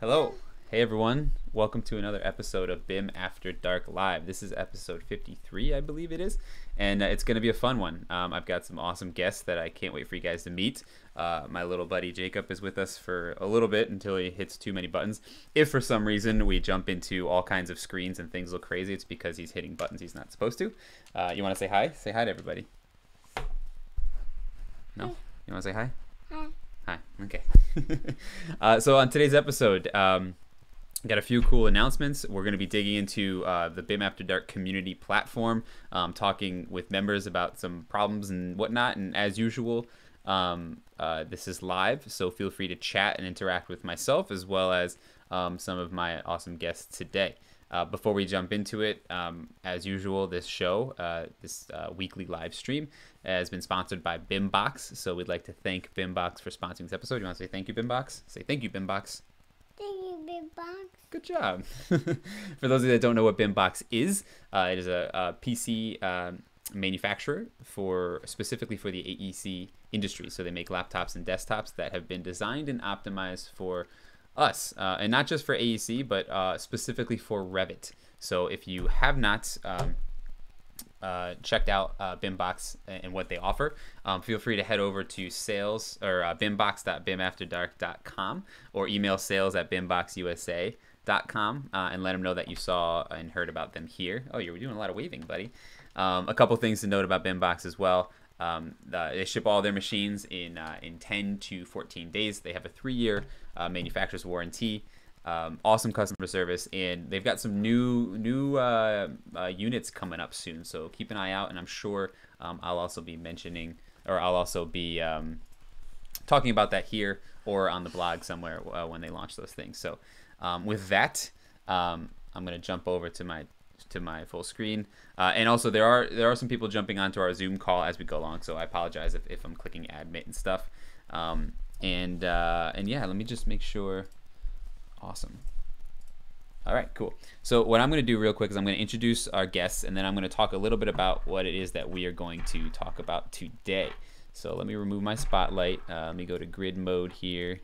Hello. Hey everyone. Welcome to another episode of BIM After Dark Live. This is episode 53, I believe it is, and it's going to be a fun one. I've got some awesome guests that I can't wait for you guys to meet. My little buddy Jacob is with us for a little bit until he hits too many buttons. If for some reason we jump into all kinds of screens and things look crazy, it's because he's hitting buttons he's not supposed to. You want to say hi? Say hi to everybody. No? You want to say hi? Hi. Hi. Okay. So on today's episode, got a few cool announcements. We're going to be digging into the BIM After Dark Community platform, talking with members about some problems and whatnot. And as usual, this is live, so feel free to chat and interact with myself as well as some of my awesome guests today. Before we jump into it, as usual, this show, this weekly live stream, has been sponsored by BIMbox. So we'd like to thank BIMbox for sponsoring this episode. You want to say thank you, BIMbox? Say thank you, BIMbox. Thank you, Big Box. Good job. For those of you that don't know what BIMbox is, it is a PC manufacturer specifically for the AEC industry. So they make laptops and desktops that have been designed and optimized for us, and not just for AEC, but specifically for Revit. So if you have not checked out BIMbox and what they offer, feel free to head over to sales or bimbox.bimafterdark.com or email sales@bimboxusa.com and let them know that you saw and heard about them here. Oh, you're doing a lot of waving, buddy. A couple things to note about BIMbox as well. They ship all their machines in 10 to 14 days. They have a 3-year manufacturer's warranty. Awesome customer service, and they've got some new units coming up soon. So keep an eye out, and I'm sure I'll also be mentioning, or I'll also be talking about that here or on the blog somewhere when they launch those things. So with that, I'm gonna jump over to my full screen, and also there are some people jumping onto our Zoom call as we go along, so I apologize if I'm clicking admit and stuff, and yeah, let me just make sure. Awesome. All right, cool. So what I'm going to do real quick is I'm going to introduce our guests, and then I'm going to talk a little bit about what it is that we are going to talk about today. So let me remove my spotlight. Let me go to grid mode here.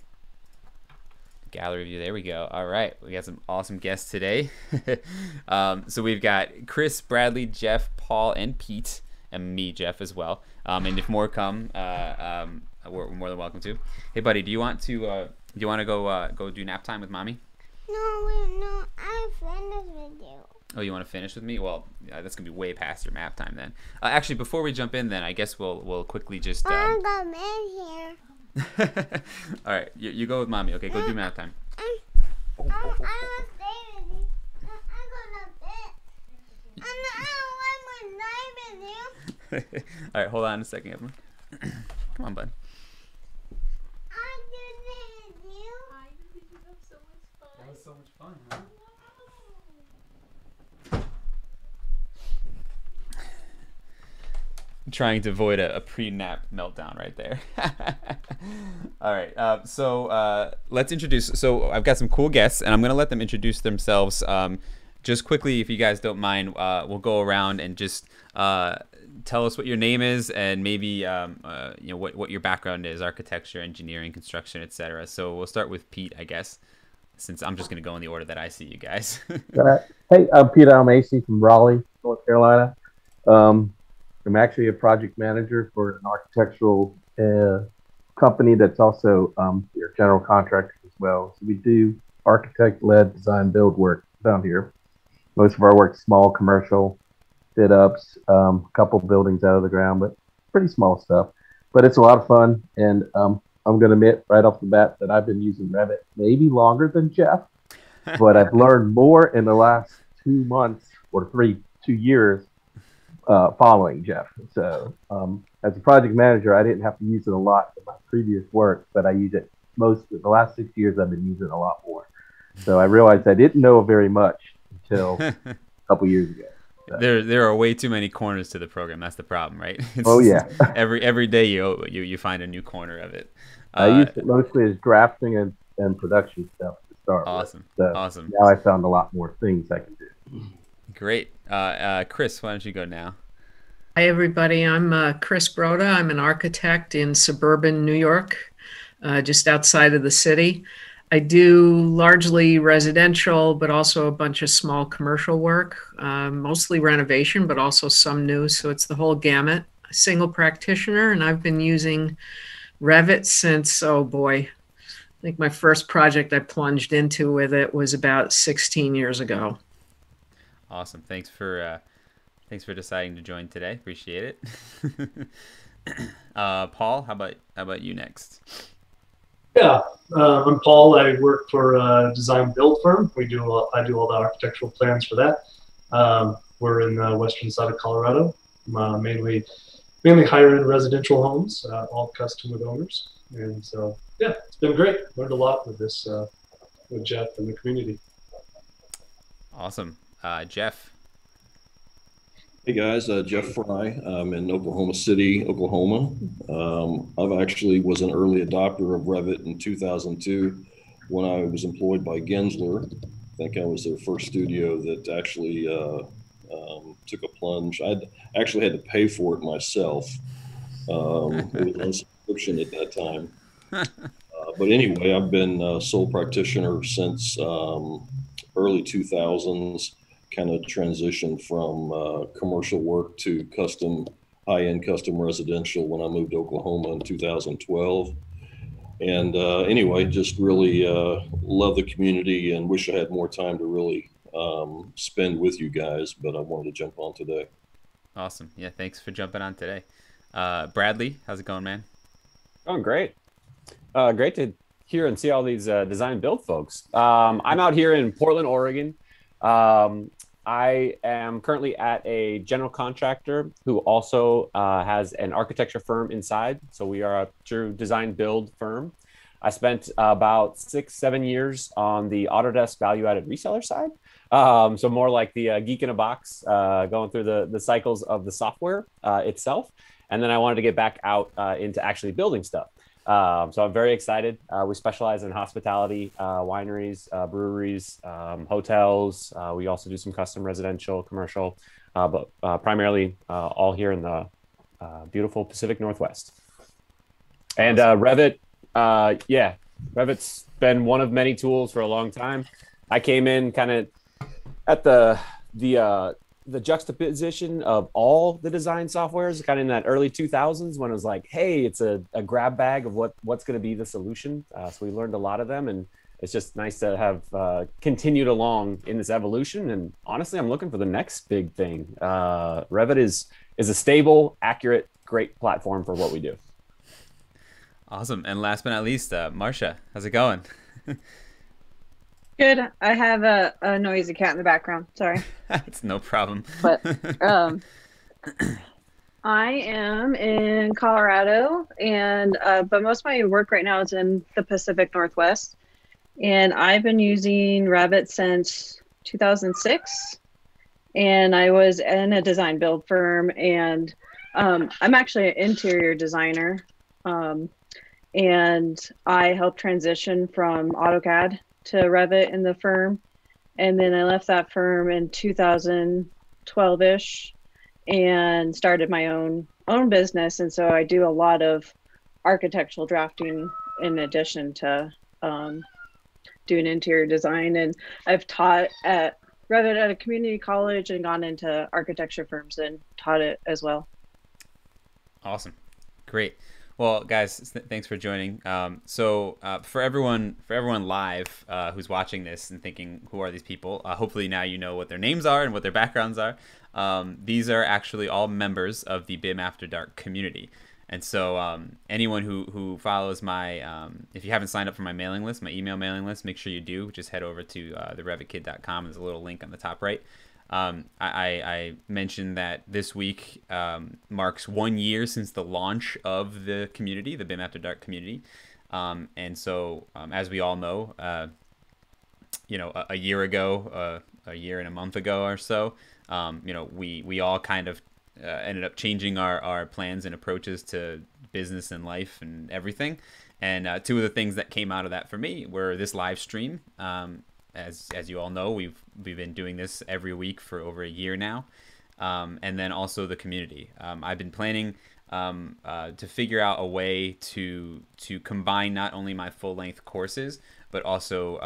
Gallery view, there we go. All right, we got some awesome guests today. So we've got Chris, Bradley, Jeff, Paul, and Pete, and me, Jeff, as well. And if more come, we're more than welcome to. Hey, buddy, do you want to go do nap time with mommy? No, I'm finished with you. Oh, you want to finish with me? Well, that's gonna be way past your nap time then. Actually, before we jump in, then I guess we'll quickly just. I'm gonna in here. All right, you go with mommy. Okay, go do nap time. I'm gonna stay with you. I'm gonna bed. I don't want my night with you. All right, hold on a second, Evelyn. Come on, bud. I'm gonna with you. That was so much fun, huh? Trying to avoid a pre-nap meltdown right there. All right, so let's introduce. So I've got some cool guests, and I'm gonna let them introduce themselves. Just quickly, if you guys don't mind, we'll go around and just tell us what your name is and maybe you know what your background is: architecture, engineering, construction, etc. So we'll start with Pete, I guess, since I'm just gonna go in the order that I see you guys. Hey, I'm Peter Macy from Raleigh, North Carolina. I'm actually a project manager for an architectural company that's also your general contractor as well. So we do architect-led design build work down here. Most of our work is small commercial fit ups, a couple buildings out of the ground, but pretty small stuff. But it's a lot of fun, and I'm going to admit right off the bat that I've been using Revit maybe longer than Jeff, but I've learned more in the last 2 months or 2 years following Jeff. So as a project manager, I didn't have to use it a lot in my previous work, but I use it most of the last 6 years. I've been using it a lot more. So I realized I didn't know very much until a couple years ago. So. There are way too many corners to the program. That's the problem, right? Oh yeah. every day you find a new corner of it. I used it mostly as drafting and production stuff to start awesome. with. So awesome. Now I found a lot more things I can do. Great. Chris, why don't you go now? Hi, everybody. I'm Chris Broda. I'm an architect in suburban New York, just outside of the city. I do largely residential, but also a bunch of small commercial work, mostly renovation, but also some new. So it's the whole gamut. A single practitioner, and I've been using Revit since, oh boy, I think my first project I plunged into with it was about 16 years ago. Awesome. Thanks for deciding to join today. Appreciate it. Paul, how about you next? Yeah, I'm Paul. I work for a design build firm. I do all the architectural plans for that. We're in the western side of Colorado, mainly higher end residential homes, all custom with owners. And so, yeah, it's been great. Learned a lot with this, with Jeff and the community. Awesome. Jeff. Hey guys, Jeff Fry. I'm in Oklahoma City, Oklahoma. I actually was an early adopter of Revit in 2002 when I was employed by Gensler. I think I was their first studio that actually took a plunge. I actually had to pay for it myself. It was on subscription at that time. But anyway, I've been sole practitioner since early 2000s. Kind of transitioned from commercial work to high-end custom residential when I moved to Oklahoma in 2012. And anyway, just really love the community and wish I had more time to really spend with you guys, but I wanted to jump on today. Awesome. Yeah, thanks for jumping on today. Bradley, how's it going, man? Oh, great. Great to hear and see all these design build folks. I'm out here in Portland, Oregon. I am currently at a general contractor who also has an architecture firm inside. So we are a true design build firm. I spent about 6-7 years on the Autodesk value-added reseller side. So more like the geek in a box, going through the cycles of the software itself. And then I wanted to get back out into actually building stuff. So I'm very excited. We specialize in hospitality, wineries, breweries, hotels. We also do some custom residential, commercial, but primarily all here in the beautiful Pacific Northwest. And Revit, yeah, Revit's been one of many tools for a long time. I came in kind of at the juxtaposition of all the design softwares kind of in that early 2000s when it was like, hey, it's a grab bag of what's going to be the solution. So we learned a lot of them, and it's just nice to have continued along in this evolution. And honestly, I'm looking for the next big thing. Revit is a stable, accurate, great platform for what we do. Awesome. And last but not least, Marcia, how's it going? Good. I have a noisy cat in the background. Sorry. It's no problem. But I am in Colorado, and but most of my work right now is in the Pacific Northwest. And I've been using Revit since 2006. And I was in a design build firm, and I'm actually an interior designer. And I helped transition from AutoCAD to Revit in the firm. And then I left that firm in 2012-ish and started my own business. And so I do a lot of architectural drafting in addition to doing interior design. And I've taught at Revit at a community college and gone into architecture firms and taught it as well. Awesome. Great. Well, guys, thanks for joining. So for everyone live who's watching this and thinking, who are these people? Hopefully now you know what their names are and what their backgrounds are. These are actually all members of the Bim After Dark community. And so anyone who follows my, if you haven't signed up for my mailing list, my email mailing list, make sure you do. Just head over to the revitkid.com. There's a little link on the top right. I mentioned that this week marks 1 year since the launch of the community, the Bim After Dark community. And so, as we all know, a year ago, a year and a month ago or so, we all kind of ended up changing our plans and approaches to business and life and everything. And two of the things that came out of that for me were this live stream. As you all know, we've been doing this every week for over a year now, and then also the community. I've been planning to figure out a way to combine not only my full-length courses, but also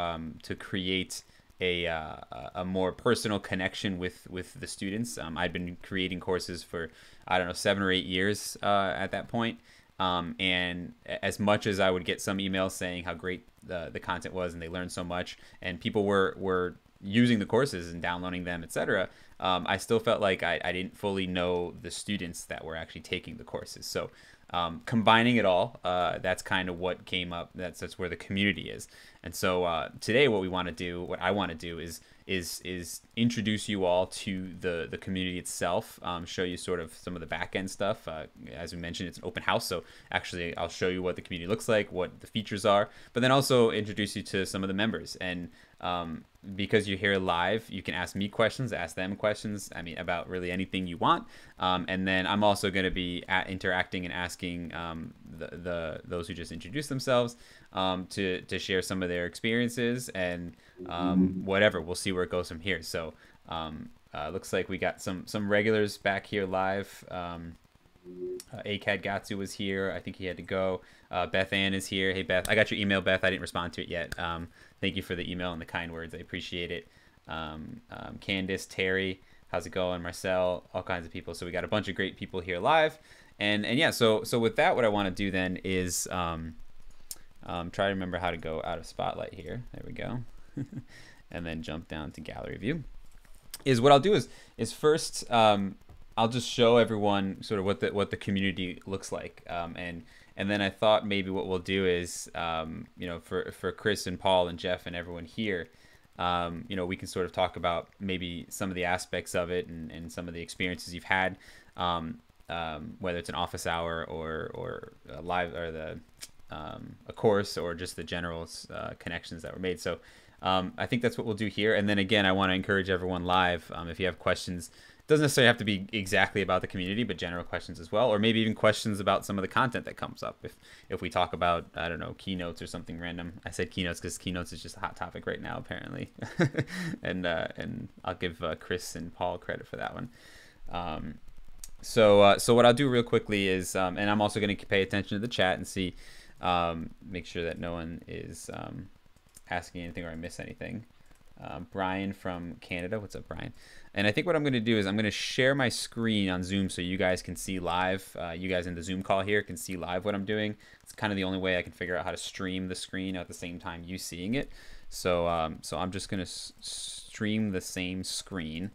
to create a more personal connection with the students. I'd been creating courses for, I don't know, 7 or 8 years at that point. And as much as I would get some emails saying how great the content was and they learned so much, and people were using the courses and downloading them, etc., I still felt like I didn't fully know the students that were actually taking the courses. So combining it all, that's kind of what came up. That's where the community is. And so today, what I want to do is introduce you all to the community itself, show you sort of some of the back end stuff. As we mentioned, it's an open house, so actually I'll show you what the community looks like, what the features are, but then also introduce you to some of the members. And because you're here live, you can ask me questions, ask them questions, I mean, about really anything you want. And then I'm also going to be interacting and asking those who just introduced themselves to share some of their experiences and whatever. We'll see where it goes from here. So looks like we got some regulars back here live. ACAD Gatsu was here. I think he had to go. Beth Ann is here. Hey, Beth. I got your email, Beth. I didn't respond to it yet. Thank you for the email and the kind words. I appreciate it. Candace, Terry, how's it going? Marcel, all kinds of people. So we got a bunch of great people here live. And yeah, so with that, what I want to do then is try to remember how to go out of Spotlight here. There we go. And then jump down to Gallery View. What I'll do is first I'll just show everyone sort of what the community looks like, and then I thought maybe what we'll do is for Chris and Paul and Jeff and everyone here, we can sort of talk about maybe some of the aspects of it and some of the experiences you've had, whether it's an office hour or a live or a course or just the general connections that were made. So I think that's what we'll do here. And then again, I want to encourage everyone live, if you have questions. Doesn't necessarily have to be exactly about the community, but general questions as well, or maybe even questions about some of the content that comes up. If we talk about, I don't know, keynotes or something random. I said keynotes because keynotes is just a hot topic right now, apparently. and I'll give Chris and Paul credit for that one. So what I'll do real quickly is, and I'm also going to pay attention to the chat and see, make sure that no one is asking anything or I miss anything. Brian from Canada. What's up, Brian? And I think what I'm going to do is I'm going to share my screen on Zoom so you guys can see live. You guys in the Zoom call here can see live what I'm doing. It's kind of the only way I can figure out how to stream the screen at the same time you seeing it. So I'm just going to stream the same screen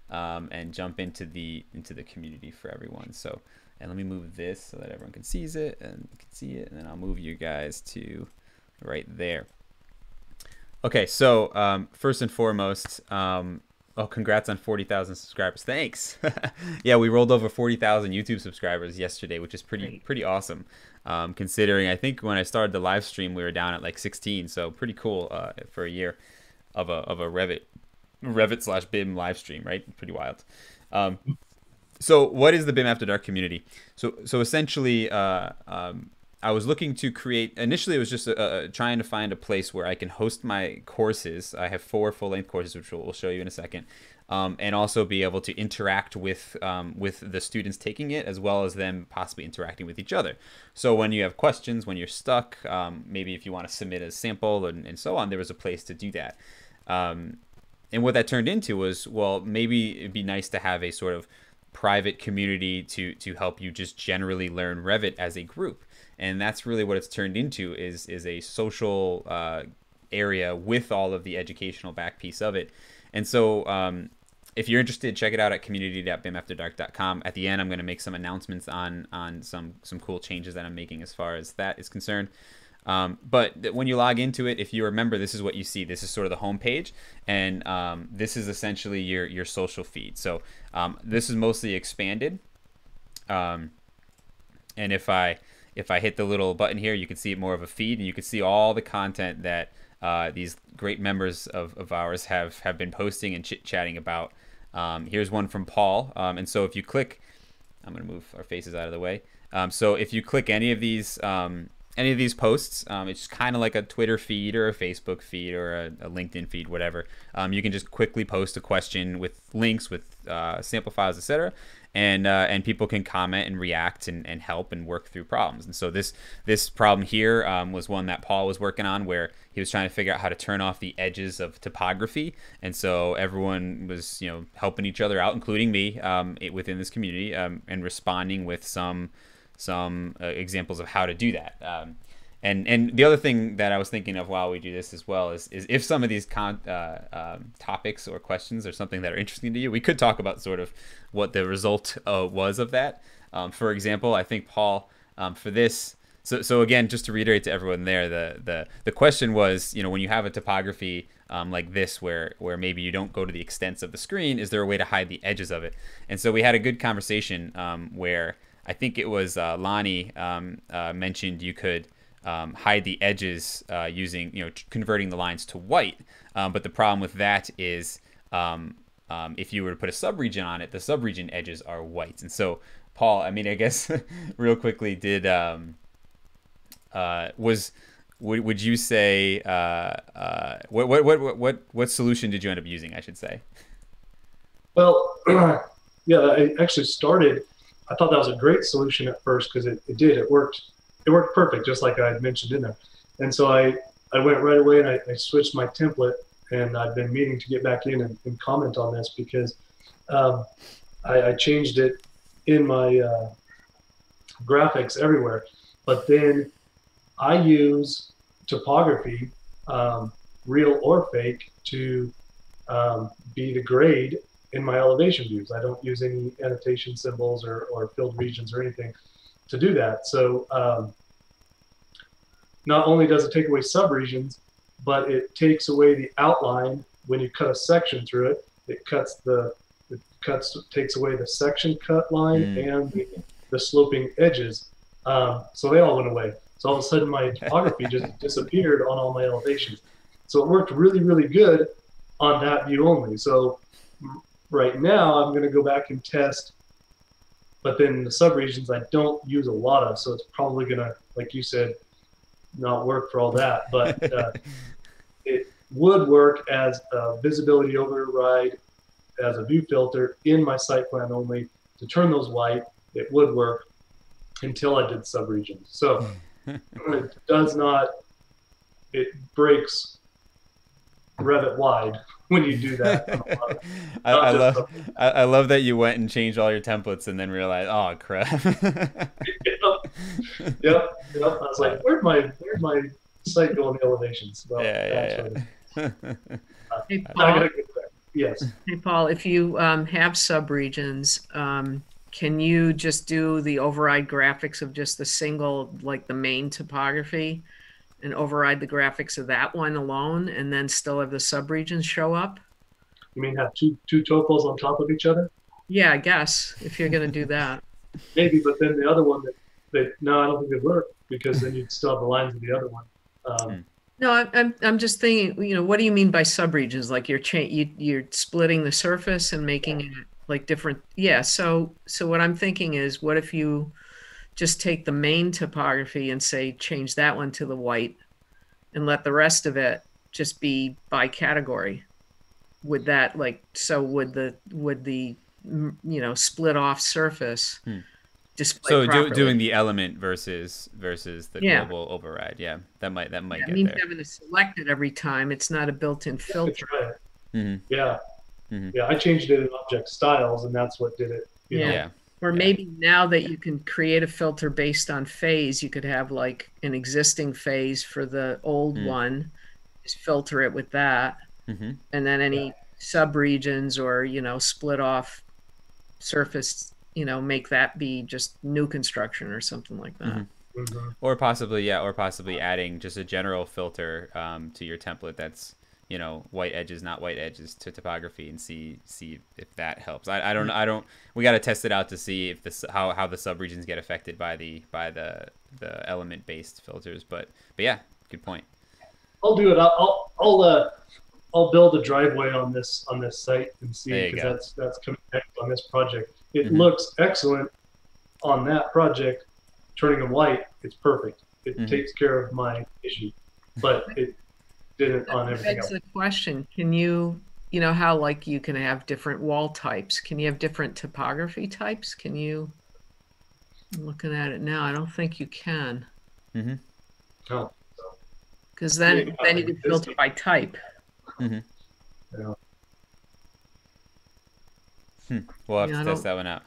and jump into the community for everyone. So, and let me move this so that everyone can see it and can see it, and then I'll move you guys to right there. Okay, so first and foremost, congrats on 40,000 subscribers. Thanks. Yeah, we rolled over 40,000 YouTube subscribers yesterday, which is pretty awesome. Considering I think when I started the live stream, we were down at like 16, so pretty cool for a year of a Revit/BIM live stream, right? Pretty wild. So what is the BIM After Dark community? So essentially, I was looking to create, initially it was just trying to find a place where I can host my courses. I have 4 full-length courses, which we'll show you in a second, and also be able to interact with the students taking it, as well as them possibly interacting with each other. So when you have questions, when you're stuck, maybe if you want to submit a sample and so on, there was a place to do that. And what that turned into was, well, maybe it'd be nice to have a sort of private community to help you just generally learn Revit as a group. And that's really what it's turned into, is a social area with all of the educational back piece of it. And so if you're interested, check it out at community.bimafterdark.com. At the end, I'm going to make some announcements on some cool changes that I'm making as far as that is concerned. But when you log into it, if you remember, this is what you see. This is sort of the home page, and this is essentially your social feed. So this is mostly expanded. And if I hit the little button here, you can see it more of a feed, and you can see all the content that these great members of ours have been posting and chit-chatting about. Here's one from Paul. And so if you click, I'm going to move our faces out of the way. So if you click any of these any of these posts, it's kind of like a Twitter feed or a Facebook feed or a LinkedIn feed, whatever. You can just quickly post a question with links, with sample files, etc. And people can comment and react and help and work through problems. And so this problem here was one that Paul was working on, where he was trying to figure out how to turn off the edges of topography. And so everyone was, helping each other out, including me, within this community, and responding with some examples of how to do that. And the other thing that I was thinking of while we do this as well is if some of these topics or questions are something that are interesting to you, we could talk about sort of what the result was of that. For example, I think Paul, for this, so again, just to reiterate to everyone there, the question was, when you have a topography like this, where maybe you don't go to the extents of the screen, is there a way to hide the edges of it? And so we had a good conversation where I think it was Lonnie mentioned you could hide the edges using, converting the lines to white. But the problem with that is if you were to put a subregion on it, the subregion edges are white. And so, Paul, I guess real quickly, would you say what solution did you end up using, I should say? Well, yeah, I actually started. I thought that was a great solution at first because it worked. It worked perfect, just like I had mentioned in there. And so I went right away and I switched my template, and I've been meaning to get back in and comment on this because I changed it in my graphics everywhere. But then I use topography, real or fake, to be the grade in my elevation views. I don't use any annotation symbols or filled regions or anything to do that. So not only does it take away subregions, but it takes away the outline when you cut a section through it. It takes away the section cut line and the sloping edges. So they all went away. So all of a sudden my topography just disappeared on all my elevations. So it worked really, really good on that view only. So right now I'm going to go back and test, but then the subregions I don't use a lot of, so it's probably going to, like you said, not work for all that. But it would work as a visibility override, as a view filter in my site plan only to turn those white. It would work until I did subregions. So it does not, it breaks Revit wide when you do that. I love that you went and changed all your templates and then realized, oh crap. Yep. I was like, where'd my site go on the elevations? Well, Hey, Paul, yes. Hey, Paul, if you have subregions, can you just do the override graphics of just the single, like the main topography, and override the graphics of that one alone, and then still have the subregions show up? You mean have two topos on top of each other? Yeah, I guess, if you're going to do that. Maybe, but then the other one no, I don't think it'd work, because then you'd still have the lines of the other one. No, I'm just thinking, what do you mean by subregions? Like you're splitting the surface and making it like different. Yeah. So what I'm thinking is, what if you just take the main topography and say, change that one to the white and let the rest of it just be by category? Would that would the split off surface display properly? Doing the element versus the global override. Yeah, that might get means there. Having to select it every time. It's not a built-in filter. Yeah. Yeah, I changed it in object styles, and that's what did it. Yeah. Or maybe now that you can create a filter based on phase, you could have like an existing phase for the old one, just filter it with that, and then any subregions or split off surface, make that be just new construction or something like that. Or possibly adding just a general filter to your template that's white edges, not white edges, to topography, and see if that helps. I don't. We got to test it out to see if how the subregions get affected by the element based filters. But yeah, good point. I'll do it. I'll build a driveway on this site and see, because that's coming next on this project. It looks excellent on that project. Turning them white, it's perfect. It takes care of my issue, but it didn't on everything else. That's the question. Can you, you know how like you can have different wall types? Can you have different topography types? Can you? I'm looking at it now. I don't think you can. No. Because then you can filter by type. Yeah. We'll have to test that one out.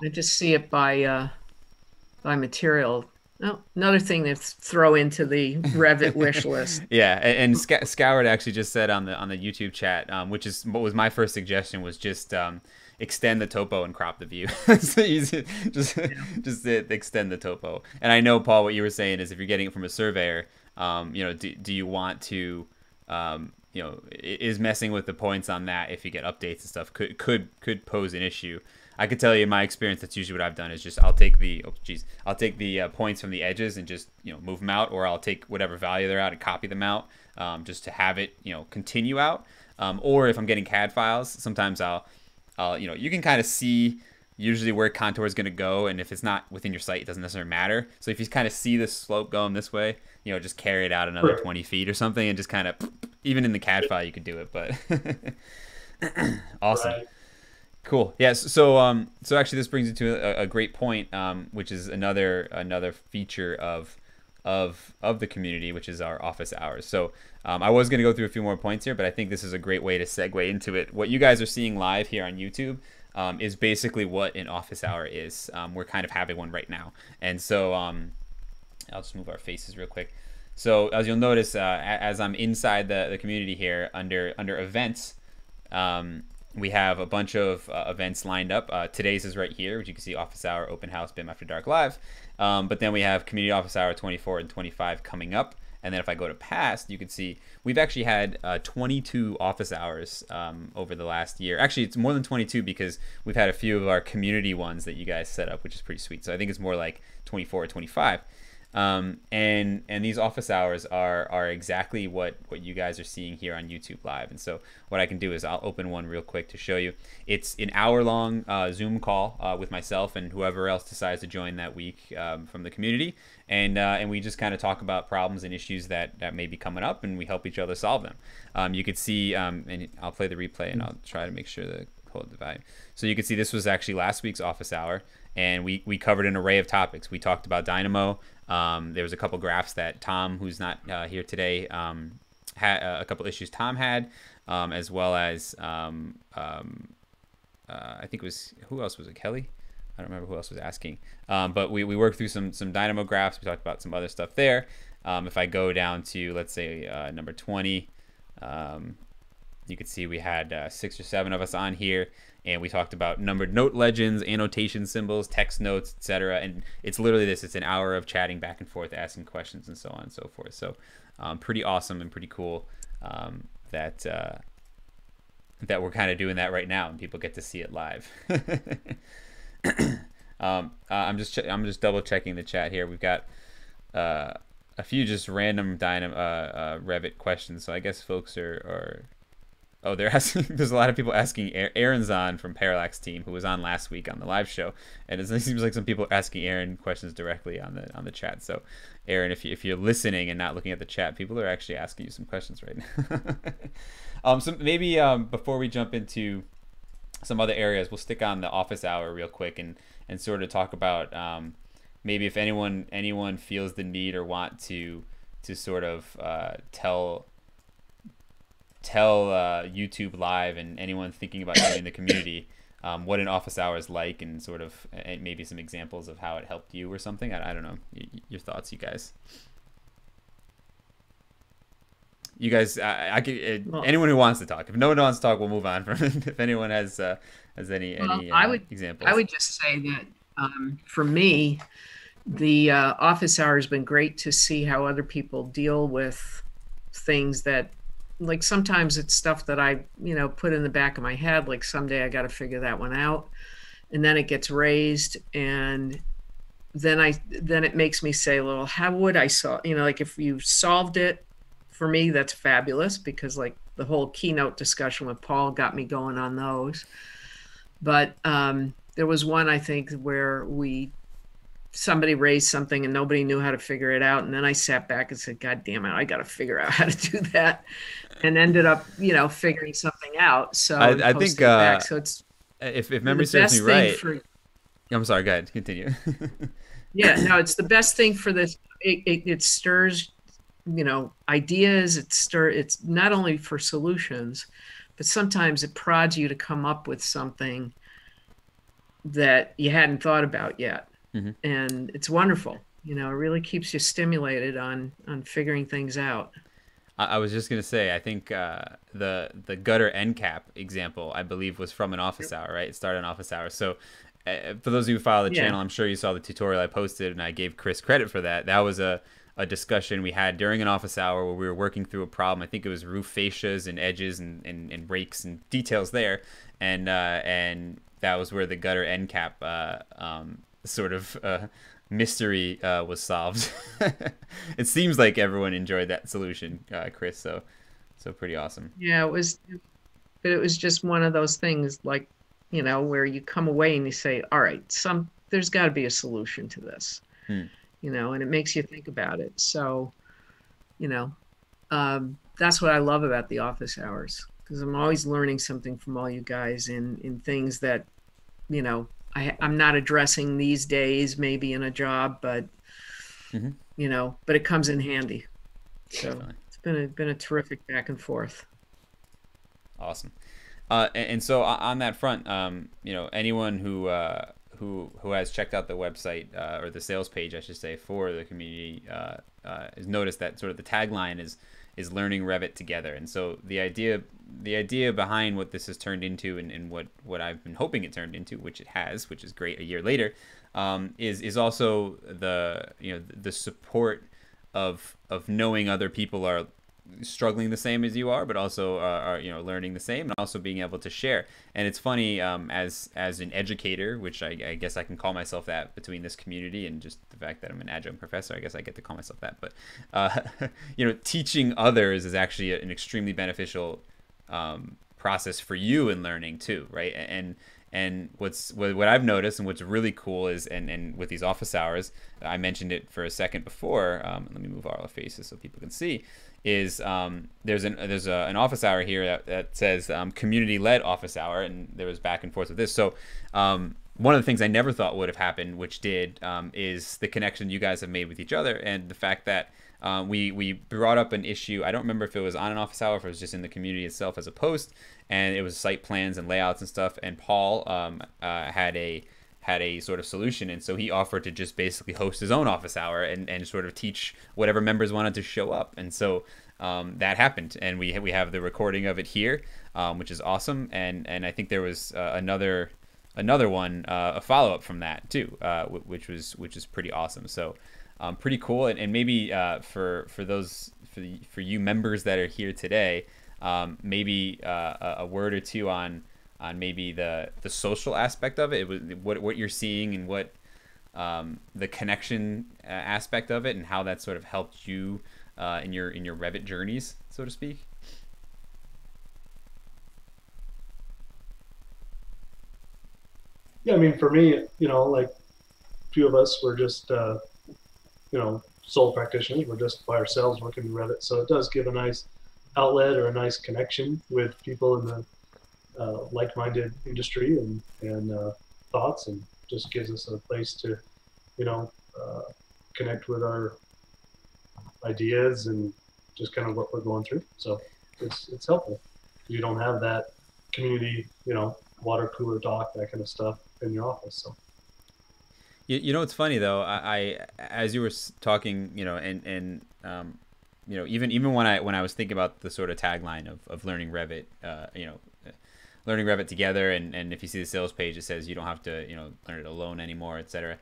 I just see it by material. Oh, another thing to throw into the Revit wish list. Yeah, and Scoured actually just said on the YouTube chat, which is what was my first suggestion, was just extend the topo and crop the view. It's easy, just extend the topo. And I know, Paul, what you were saying is if you're getting it from a surveyor, you know, do you want to, you know, is messing with the points on that if you get updates and stuff could pose an issue. I could tell you in my experience, that's usually what I've done is just I'll take the points from the edges and just, you know, move them out, or I'll take whatever value they're out and copy them out, just to have it, you know, continue out. Or if I'm getting CAD files, sometimes I'll you know, you can kind of see usually where contour is going to go, and if it's not within your site, it doesn't necessarily matter. So if you kind of see the slope going this way, you know, just carry it out another 20 feet or something, and just kind of, even in the CAD file you could do it, but awesome. Right. Cool. Yeah. So actually, this brings you to a great point, which is another feature of the community, which is our office hours. So I was going to go through a few more points here, but I think this is a great way to segue into it. What you guys are seeing live here on YouTube is basically what an office hour is. We're kind of having one right now, and so I'll just move our faces real quick. So as you'll notice, as I'm inside the community here under events. We have a bunch of events lined up. Today's is right here, which you can see Office Hour, Open House, BIM After Dark Live. But then we have Community Office Hour 24 and 25 coming up. And then if I go to past, you can see we've actually had 22 office hours over the last year. Actually, it's more than 22 because we've had a few of our community ones that you guys set up, which is pretty sweet. So I think it's more like 24 or 25. And these office hours are exactly what you guys are seeing here on YouTube Live. And so what I can do is I'll open one real quick to show you. It's an hour-long Zoom call with myself and whoever else decides to join that week from the community. And we just kind of talk about problems and issues that may be coming up, and we help each other solve them. You could see, and I'll play the replay, and I'll try to make sure to hold the volume. So you can see this was actually last week's office hour, and we covered an array of topics. We talked about Dynamo. There was a couple graphs that Tom, who's not here today, had a couple issues Tom had, as well as I think it was, who else was it? Kelly? I don't remember who else was asking. But we worked through some Dynamo graphs. We talked about some other stuff there. If I go down to, let's say, number 20, you can see we had 6 or 7 of us on here, and we talked about numbered note legends, annotation symbols, text notes, etc. And it's literally this. It's an hour of chatting back and forth, asking questions, and so on and so forth. So pretty awesome and pretty cool that we're kind of doing that right now, and people get to see it live. I'm just double checking the chat here. We've got a few just random Revit questions. So I guess folks are oh, they're asking. There's a lot of people asking. Aaron's on from Parallax team, who was on last week on the live show, and it seems like some people are asking Aaron questions directly on the chat. So, Aaron, if you're listening and not looking at the chat, people are actually asking you some questions right now. So maybe before we jump into some other areas, we'll stick on the office hour real quick and sort of talk about maybe if anyone feels the need or want to sort of tell YouTube Live and anyone thinking about joining the community what an office hour is like, and sort of maybe some examples of how it helped you or something. I don't know. Your thoughts, you guys. You guys, I could, anyone who wants to talk. If no one wants to talk, we'll move on from it. If anyone has any examples. I would just say that for me, the office hour has been great to see how other people deal with things that, like, sometimes it's stuff that I, put in the back of my head, like someday I got to figure that one out. And then it gets raised, and then it makes me say, well, how would I solve, like if you solved it, for me, that's fabulous, because like the whole keynote discussion with Paul got me going on those. But there was one, I think, where we somebody raised something and nobody knew how to figure it out. And then I sat back and said, God damn it, I got to figure out how to do that. And ended up, figuring something out. So I think, so it's, if memory serves me right, I'm sorry, go ahead, continue. Yeah, no, it's the best thing for this. It stirs, ideas. It's not only for solutions, but sometimes it prods you to come up with something that you hadn't thought about yet. Mm-hmm. And it's wonderful. It really keeps you stimulated on figuring things out. I was just gonna say, I think the gutter end cap example, I believe, was from an office hour, right? It started an office hour. So for those of you who follow the channel, I'm sure you saw the tutorial I posted, and I gave Chris credit for that. That was a discussion we had during an office hour where we were working through a problem. I think it was roof fascias and edges and breaks and details there, and that was where the gutter end cap sort of mystery was solved. It seems like everyone enjoyed that solution, Chris. So pretty awesome. Yeah, it was just one of those things, like, where you come away and you say, all right, there's got to be a solution to this, and it makes you think about it. So, that's what I love about the office hours, because I'm always learning something from all you guys in things that, I'm not addressing these days, maybe in a job, but, but it comes in handy. So definitely. It's been a terrific back and forth. Awesome. And so on that front, anyone who has checked out the website or the sales page, I should say, for the community has noticed that sort of the tagline is learning Revit together. And so the idea behind what this has turned into, and what I've been hoping it turned into, which it has, which is great a year later, is also the support of knowing other people are struggling the same as you are, but also are learning the same, and also being able to share. And it's funny, as an educator, which I guess I can call myself that, between this community and just the fact that I'm an adjunct professor, I guess I get to call myself that. But teaching others is actually an extremely beneficial process for you in learning too, right? And what I've noticed, and what's really cool is, and with these office hours, I mentioned it for a second before. Let me move our faces so people can see. Is there's an office hour here that says community-led office hour, and there was back and forth with this. So one of the things I never thought would have happened, which did, is the connection you guys have made with each other, and the fact that we brought up an issue. I don't remember if it was on an office hour, if it was just in the community itself as a post, and it was site plans and layouts and stuff. And Paul had a sort of solution, and so he offered to just basically host his own office hour and sort of teach whatever members wanted to show up. And so that happened, and we have the recording of it here, which is awesome. And I think there was another one, a follow-up from that too, which is pretty awesome. So pretty cool. And maybe for you members that are here today, maybe a word or two on maybe the social aspect of it, what you're seeing, and what the connection aspect of it, and how that sort of helped you in your Revit journeys, so to speak. Yeah, I mean, for me, like a few of us were just sole practitioners. We're just by ourselves working in Revit, so it does give a nice outlet or a nice connection with people in the like-minded industry and thoughts, and just gives us a place to connect with our ideas and just kind of what we're going through. So it's helpful. You don't have that community, water cooler dock, that kind of stuff in your office. So it's funny though, I as you were talking, and even when I was thinking about the sort of tagline of learning Revit, learning Revit together, and if you see the sales page, it says you don't have to learn it alone anymore, etc.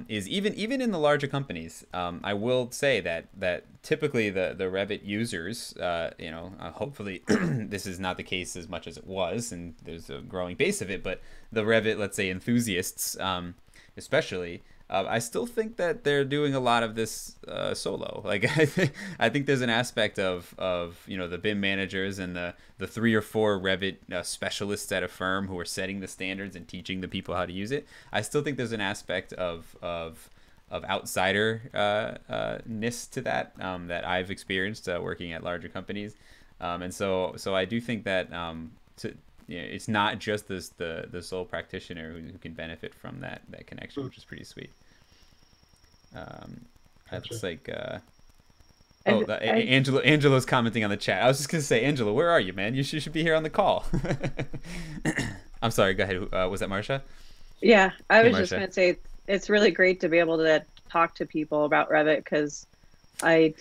Is even in the larger companies, I will say that typically the Revit users, hopefully this is not the case as much as it was, and there's a growing base of it, but the Revit, let's say, enthusiasts, especially, I still think that they're doing a lot of this solo. Like I think there's an aspect of the BIM managers and the 3 or 4 Revit specialists at a firm who are setting the standards and teaching the people how to use it. I still think there's an aspect of outsider-ness to that that I've experienced working at larger companies, and so I do think that it's not just the sole practitioner who can benefit from that connection, which is pretty sweet. It's like Angela's commenting on the chat. I was just gonna say, Angela, where are you, man? You should be here on the call. I'm sorry. Go ahead. Was that Marcia? Yeah, I was Marcia. just gonna say it's really great to be able to talk to people about Revit, because I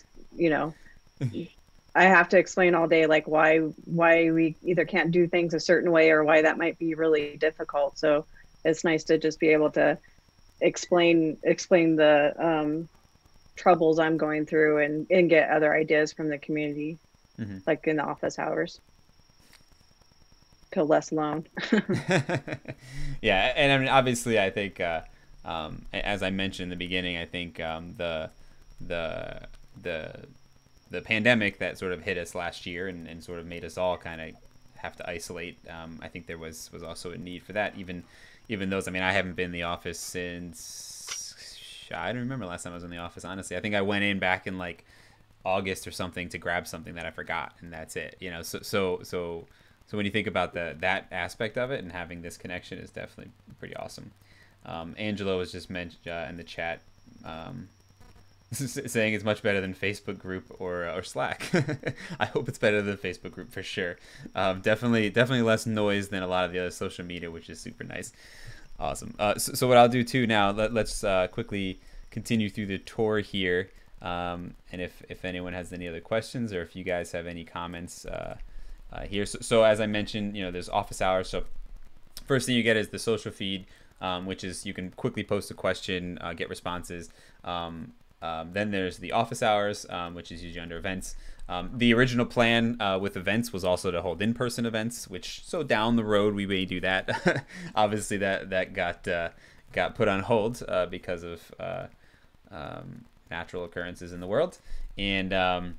have to explain all day like why we either can't do things a certain way or why that might be really difficult. So it's nice to just be able to explain the troubles I'm going through and get other ideas from the community, like in the office hours. Feel less alone. Yeah, and I mean, obviously, I think as I mentioned in the beginning, I think the pandemic that sort of hit us last year and sort of made us all kind of have to isolate. I think there was also a need for that. Even those, I mean, I haven't been in the office since, I don't remember last time I was in the office, honestly. I think I went in back in like August or something to grab something that I forgot, and that's it. So when you think about that aspect of it, and having this connection is definitely pretty awesome. Angela was just mentioned in the chat, saying it's much better than Facebook group or Slack. I hope it's better than Facebook group for sure. Definitely less noise than a lot of the other social media, which is super nice. Awesome. So what I'll do too now, let's quickly continue through the tour here. And if anyone has any other questions, or if you guys have any comments here. So as I mentioned, there's office hours. So first thing you get is the social feed, which is you can quickly post a question, get responses. Then there's the office hours, which is usually under events. The original plan with events was also to hold in-person events, which so down the road we may do that. Obviously that got put on hold because of natural occurrences in the world. And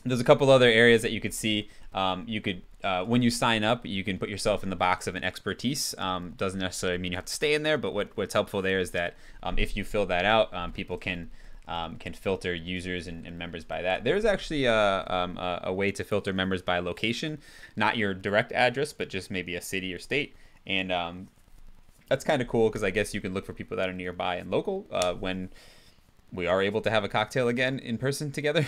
there's a couple other areas that you could see. You could when you sign up, you can put yourself in the box of an expertise. Doesn't necessarily mean you have to stay in there, but what's helpful there is that if you fill that out, people can filter users and members by that. There's actually a way to filter members by location, not your direct address, but just maybe a city or state. And that's kind of cool, because I guess you can look for people that are nearby and local when we are able to have a cocktail again in person together.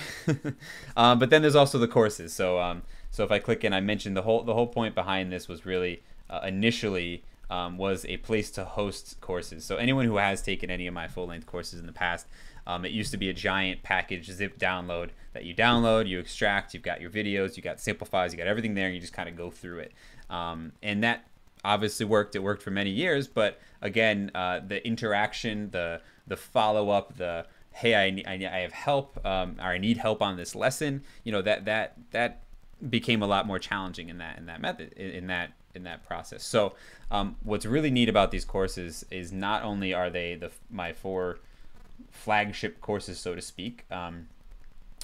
But then there's also the courses. So if I click in, I mentioned the whole point behind this was really initially was a place to host courses. So anyone who has taken any of my full-length courses in the past, it used to be a giant package zip download that you download, you extract, you've got your videos, you got sample files, you got everything there, and you just kind of go through it. And that obviously worked. It worked for many years, but again, the interaction, the follow-up, the hey, I have help, or I need help on this lesson, that became a lot more challenging in that method, in that process. So what's really neat about these courses is not only are they my 4 flagship courses, so to speak,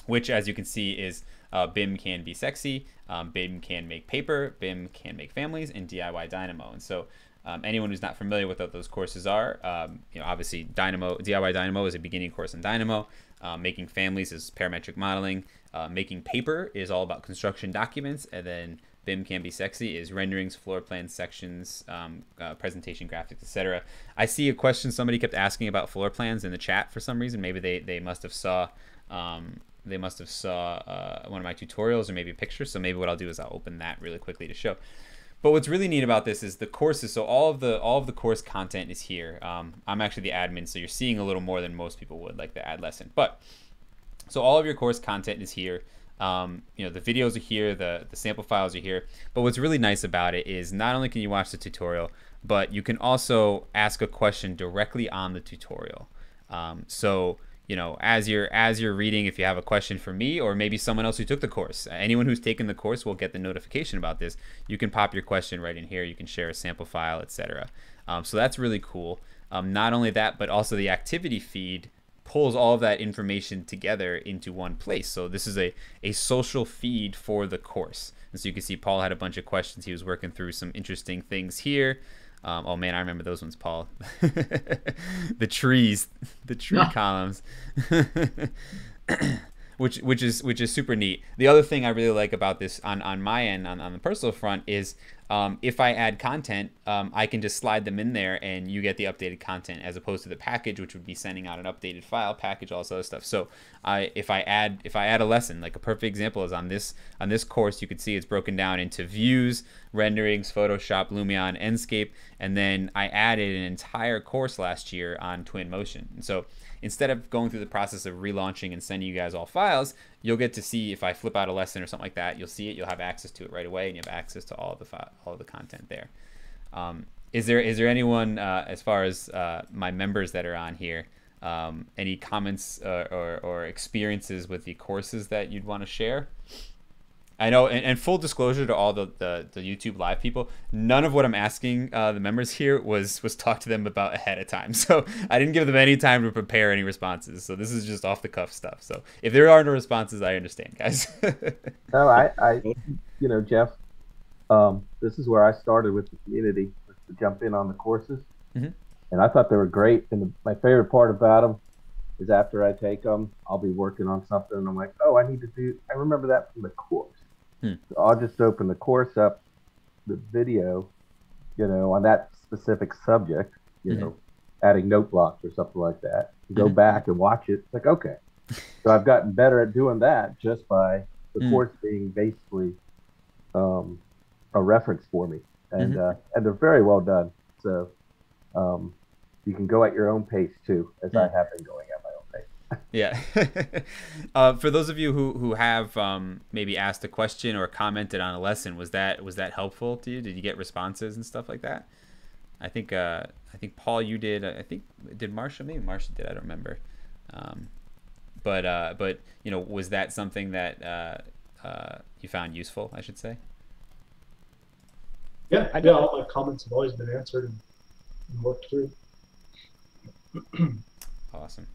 which, as you can see, is BIM Can Be Sexy, BIM Can Make Paper, BIM Can Make Families, and DIY Dynamo. And so anyone who's not familiar with what those courses are, obviously DIY Dynamo is a beginning course in Dynamo. Making Families is parametric modeling. Making Paper is all about construction documents. And then BIM Can Be Sexy is renderings, floor plans, sections, presentation graphics, etc. I see a question somebody kept asking about floor plans in the chat for some reason. Maybe they must have saw one of my tutorials, or maybe a picture. So maybe what I'll do is I'll open that really quickly to show. But what's really neat about this is the courses. So all of the course content is here. I'm actually the admin, so you're seeing a little more than most people would, like the ad lesson. But so all of your course content is here. The videos are here, the sample files are here. But what's really nice about it is not only can you watch the tutorial, but you can also ask a question directly on the tutorial. So as you're reading, if you have a question for me or maybe someone else who took the course, anyone who's taken the course will get the notification about this. You can pop your question right in here. You can share a sample file, etc. So that's really cool. Not only that, but also the activity feed pulls all of that information together into one place. So this is a social feed for the course. And so you can see Paul had a bunch of questions. He was working through some interesting things here. Oh man, I remember those ones, Paul. The tree columns. which is super neat. The other thing I really like about this on my end, on the personal front, is if I add content, I can just slide them in there and you get the updated content, as opposed to the package, which would be sending out an updated file package, all this other stuff. So if I add a lesson, like a perfect example is on this course, you can see it's broken down into views, renderings, Photoshop, Lumion, Enscape, and then I added an entire course last year on Twinmotion. And so instead of going through the process of relaunching and sending you guys all files, you'll get to see, if I flip out a lesson or something like that, you'll see it, you'll have access to it right away, and you have access to all of the content there. Is there anyone, as far as my members that are on here, any comments or experiences with the courses that you'd want to share? I know, and full disclosure to all the YouTube live people, none of what I'm asking the members here was talked to them about ahead of time. So I didn't give them any time to prepare any responses. So this is just off the cuff stuff. So if there are no responses, I understand, guys. No, I Jeff, this is where I started with the community, was to jump in on the courses. Mm-hmm. And I thought they were great. And my favorite part about them is after I take them, I'll be working on something and I'm like, oh, I remember that from the course. So I'll just open the course up, the video, on that specific subject, adding note blocks or something like that. Go back and watch it. It's like, okay. So I've gotten better at doing that just by the course being basically a reference for me. And and they're very well done. So you can go at your own pace too, as I have been going at my own pace. Yeah. For those of you who have maybe asked a question or commented on a lesson, was that helpful to you? Did you get responses and stuff like that? I think Paul, you did. I think did Marcia? Maybe Marcia did. I don't remember. But was that something that you found useful, I should say? Yeah, all my comments have always been answered and worked through. Awesome.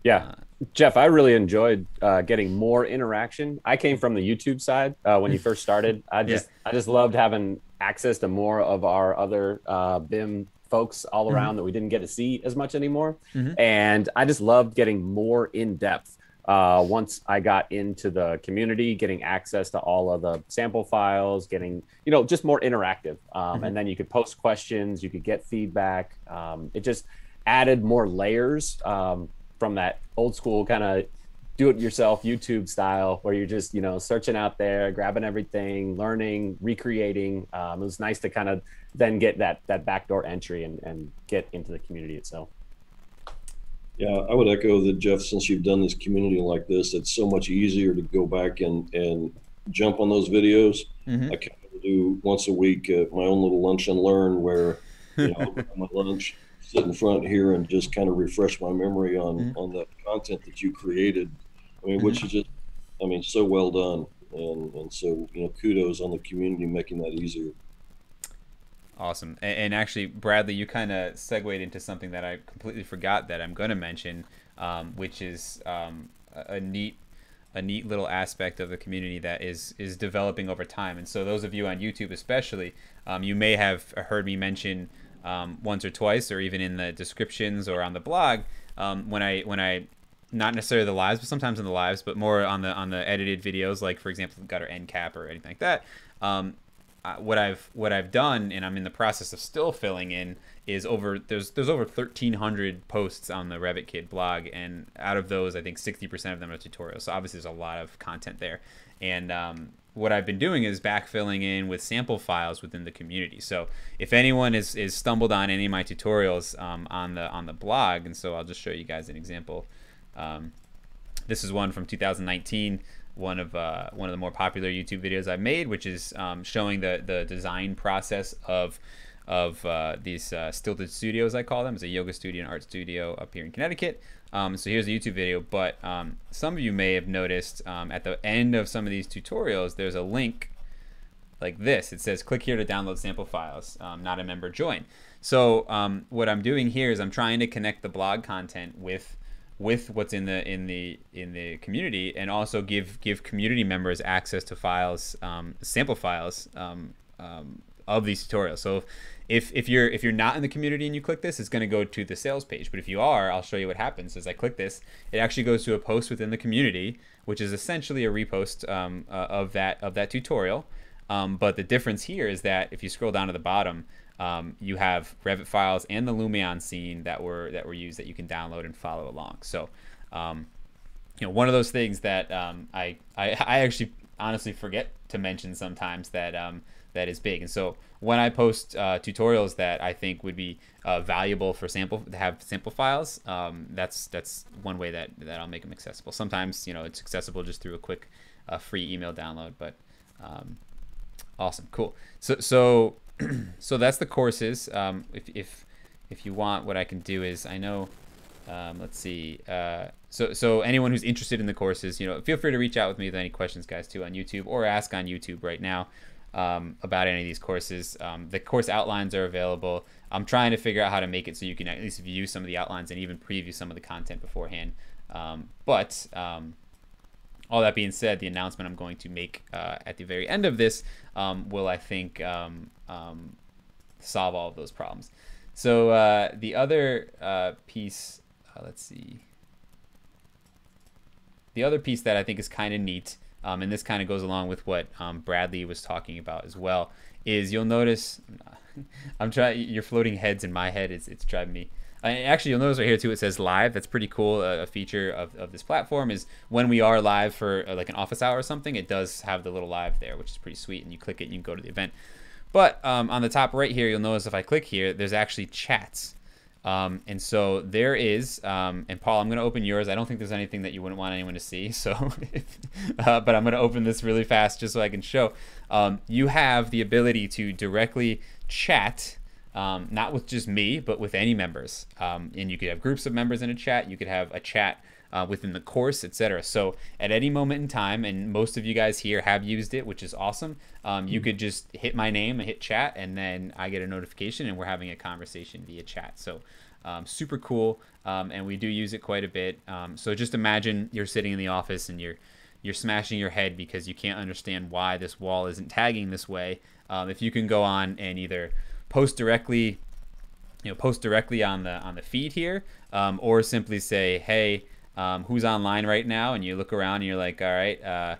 Yeah, Jeff, I really enjoyed getting more interaction. I came from the YouTube side when you first started. I just loved having access to more of our other BIM folks all around that we didn't get to see as much anymore. And I just loved getting more in depth once I got into the community, getting access to all of the sample files, getting, just more interactive. And then you could post questions, you could get feedback. It just added more layers from that old school kind of do-it-yourself YouTube style, where you're just, searching out there, grabbing everything, learning, recreating. It was nice to kind of then get that backdoor entry and get into the community itself. Yeah, I would echo that, Jeff, since you've done this community like this, it's so much easier to go back and jump on those videos. I kind of do once a week my own little lunch and learn, where I'll grab my lunch, sit in front here, and just kind of refresh my memory on the content that you created. I mean, which is just, so well done. And so, kudos on the community making that easier. Awesome. And actually, Bradley, you kind of segued into something that I completely forgot that I'm going to mention, which is a neat little aspect of the community that is developing over time. And so those of you on YouTube especially, you may have heard me mention once or twice, or even in the descriptions or on the blog, when I not necessarily the lives, but sometimes in the lives, but more on the edited videos, like for example gutter end cap or anything like that. What I've done, and I'm in the process of still filling in, is there's over 1,300 posts on the Revit Kid blog, and out of those, I think 60% of them are tutorials. So obviously, there's a lot of content there. And what I've been doing is backfilling in with sample files within the community. So if anyone is stumbled on any of my tutorials on the blog, and so I'll just show you guys an example. This is one from 2019. One of the more popular YouTube videos I've made, which is showing the design process of these stilted studios, I call them. It's a yoga studio and art studio up here in Connecticut. So here's a YouTube video, but some of you may have noticed at the end of some of these tutorials, there's a link like this. It says click here to download sample files, not a member, join. So what I'm doing here is I'm trying to connect the blog content with what's in the community, and also give community members access to files, sample files of these tutorials. So if you're not in the community and you click this, it's going to go to the sales page. But if you are, I'll show you what happens. As I click this, it actually goes to a post within the community, which is essentially a repost of that tutorial. But the difference here is that if you scroll down to the bottom, you have Revit files and the Lumion scene that were used that you can download and follow along. So, one of those things that I actually honestly forget to mention sometimes that is big. And so when I post tutorials that I think would be valuable for sample files, that's one way that I'll make them accessible. Sometimes it's accessible just through a quick free email download. But awesome, cool. So that's the courses. If you want, what I can do is, I know, let's see. So anyone who's interested in the courses, feel free to reach out with me with any questions, guys, too, on YouTube, or ask on YouTube right now about any of these courses. The course outlines are available. I'm trying to figure out how to make it so you can at least view some of the outlines and even preview some of the content beforehand. But all that being said, the announcement I'm going to make at the very end of this will, I think, solve all of those problems. So the other piece, let's see. The other piece that I think is kind of neat, and this kind of goes along with what Bradley was talking about as well, is you'll notice, you're floating heads in my head. It's driving me. Actually, you'll notice right here too, it says live. That's pretty cool. A feature of this platform is when we are live for like an office hour or something, it does have the little live there, which is pretty sweet. And you click it and you can go to the event. But on the top right here, you'll notice if I click here, there's actually chats. And so there is, and Paul, I'm going to open yours. I don't think there's anything that you wouldn't want anyone to see. So, but I'm going to open this really fast just so I can show. You have the ability to directly chat, not with just me, but with any members. And you could have groups of members in a chat. You could have a chat within the course, etc. So at any moment in time, and most of you guys here have used it, which is awesome, you could just hit my name and hit chat, and then I get a notification and we're having a conversation via chat. So super cool, and we do use it quite a bit. So just imagine you're sitting in the office and you're smashing your head because you can't understand why this wall isn't tagging this way. If you can go on and either post directly on the feed here, or simply say, hey, who's online right now, and you look around and you're like, all right,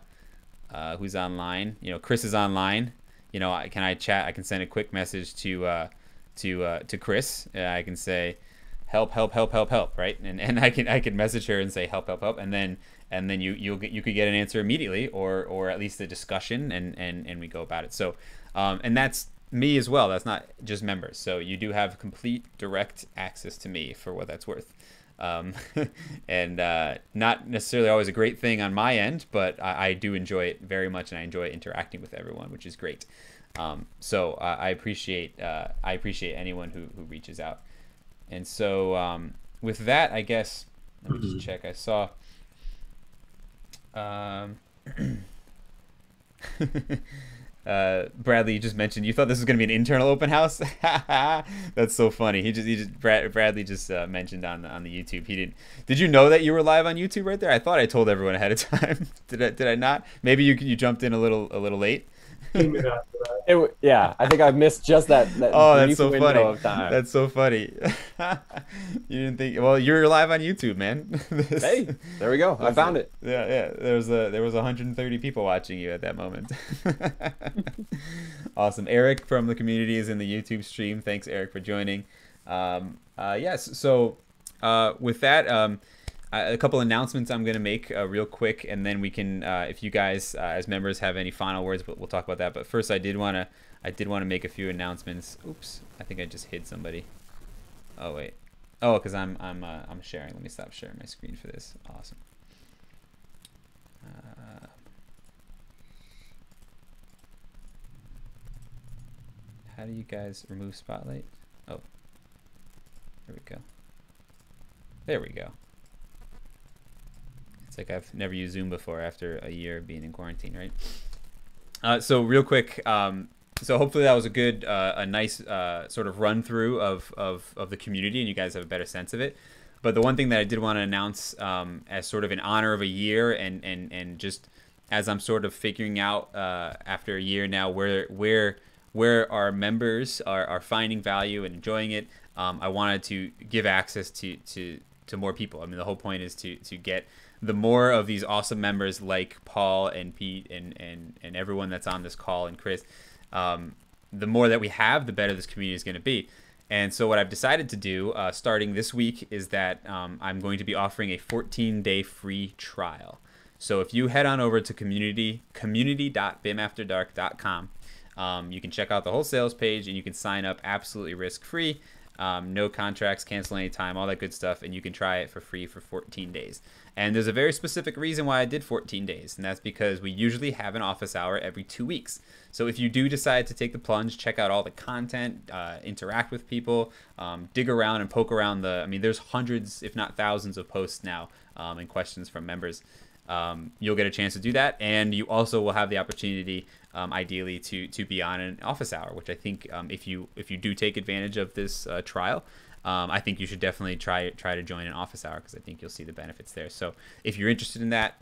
who's online? Chris is online. Can I chat? I can send a quick message to Chris. I can say, help, right? And I can message her and say help, and then you could get an answer immediately, or at least a discussion, and we go about it. So and that's me as well. That's not just members. So you do have complete direct access to me for what that's worth. And not necessarily always a great thing on my end, but I do enjoy it very much, and I enjoy interacting with everyone, which is great. So I appreciate anyone who reaches out. And so with that, I guess, let me just check. I saw Bradley, you just mentioned you thought this was going to be an internal open house. That's so funny. Bradley just mentioned on the YouTube. Did you know that you were live on YouTube right there? I thought I told everyone ahead of time. Did I not? Maybe you jumped in a little late. Yeah, I think I missed just that oh, that's so window funny. Of time. That's so funny. You didn't think? Well, you're live on YouTube, man. Hey, there we go. I found it. Yeah. There was 130 people watching you at that moment. Awesome. Eric from the community is in the YouTube stream. Thanks, Eric, for joining. Yes. So with that, a couple announcements I'm going to make real quick, and then we can, if you guys as members have any final words, but we'll talk about that. But first, I did want to make a few announcements. Oops, I think I just hid somebody. Oh wait, oh, because I'm sharing. Let me stop sharing my screen for this. Awesome. How do you guys remove spotlight? Oh, there we go. There we go. It's like I've never used Zoom before after a year of being in quarantine, right? So real quick, so hopefully that was a good, a nice sort of run through of the community, and you guys have a better sense of it. But the one thing that I did want to announce as sort of in honor of a year, and just as I'm sort of figuring out after a year now where our members are finding value and enjoying it, I wanted to give access to more people. I mean, the whole point is to get the more of these awesome members like Paul and Pete and everyone that's on this call, and Chris, the more that we have, the better this community is going to be. And so what I've decided to do starting this week is that I'm going to be offering a 14-day free trial. So if you head on over to community.bimafterdark.com, you can check out the whole sales page, and you can sign up absolutely risk-free. No contracts, cancel anytime, all that good stuff, and you can try it for free for 14 days. And there's a very specific reason why I did 14 days, and that's because we usually have an office hour every 2 weeks. So if you do decide to take the plunge, check out all the content, interact with people, dig around and poke around I mean, there's hundreds, if not thousands of posts now and questions from members. You'll get a chance to do that, and you also will have the opportunity ideally to be on an office hour, which I think if you do take advantage of this trial, I think you should definitely try to join an office hour, because I think you'll see the benefits there. So if you're interested in that,